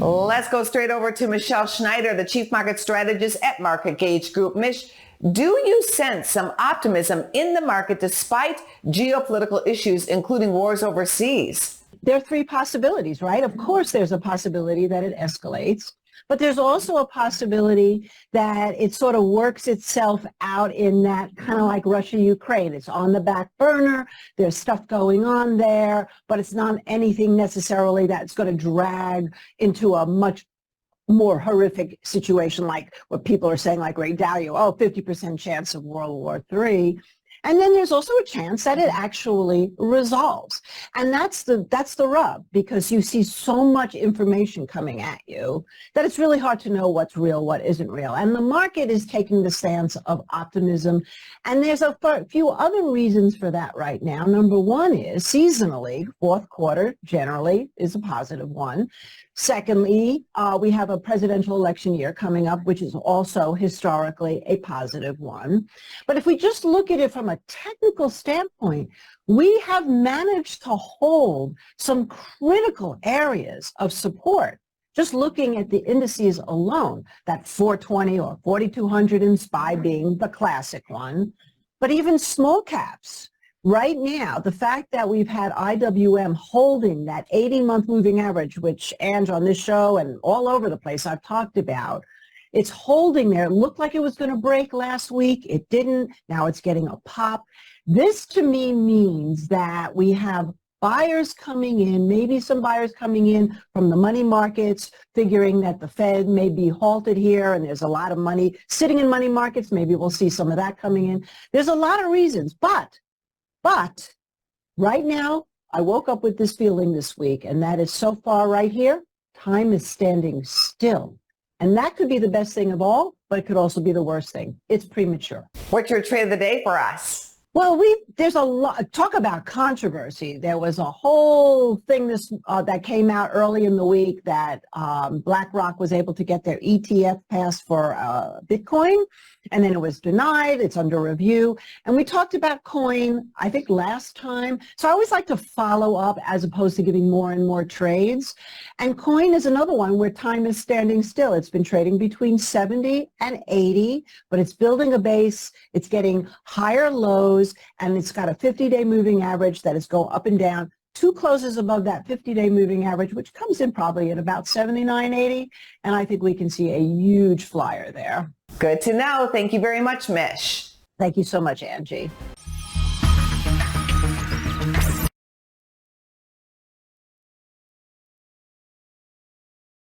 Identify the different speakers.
Speaker 1: Let's go straight over to Michelle Schneider, the chief market strategist at Market Gauge Group. Mish, do you sense some optimism in the market despite geopolitical issues, including wars overseas?
Speaker 2: There are three possibilities, right? Of course, there's a possibility that it escalates, but there's also a possibility that it sort of works itself out in that kind of like Russia-Ukraine. It's on the back burner. There's stuff going on there, but it's not anything necessarily that's going to drag into a much more horrific situation like what people are saying, like Ray Dalio, 50% chance of World War III. And then there's also a chance that it actually resolves. And that's the rub, because you see so much information coming at you that it's really hard to know what's real, what isn't real. And the market is taking the stance of optimism. And there's a few other reasons for that right now. Number one is seasonally, fourth quarter generally is a positive one. Secondly, we have a presidential election year coming up, which is also historically a positive one. But if we just look at it from a technical standpoint, we have managed to hold some critical areas of support. Just looking at the indices alone, that 420 or 4200 in SPY being the classic one, but even small caps. Right now, the fact that we've had IWM holding that 80-month moving average, which Ange on this show and all over the place I've talked about, it's holding there. It looked like it was going to break last week. It didn't. Now it's getting a pop. This to me means that we have buyers coming in, maybe some buyers coming in from the money markets, figuring that the Fed may be halted here and there's a lot of money sitting in money markets. Maybe we'll see some of that coming in. There's a lot of reasons, but right now, I woke up with this feeling this week, and that is so far right here, time is standing still. And that could be the best thing of all, but it could also be the worst thing. It's premature.
Speaker 1: What's your trade of the day for us?
Speaker 2: Well, there's a lot, talk about controversy. There was a whole thing that came out early in the week that BlackRock was able to get their ETF passed for Bitcoin, and then it was denied. It's under review. And we talked about coin, I think, last time. So I always like to follow up as opposed to giving more and more trades. And coin is another one where time is standing still. It's been trading between 70 and 80, but it's building a base. It's getting higher lows, and it's got a 50-day moving average that is going up and down. Two closes above that 50-day moving average, which comes in probably at about 79.80, and I think we can see a huge flyer there.
Speaker 1: Good to know. Thank you very much, Mish.
Speaker 2: Thank you so much, Angie.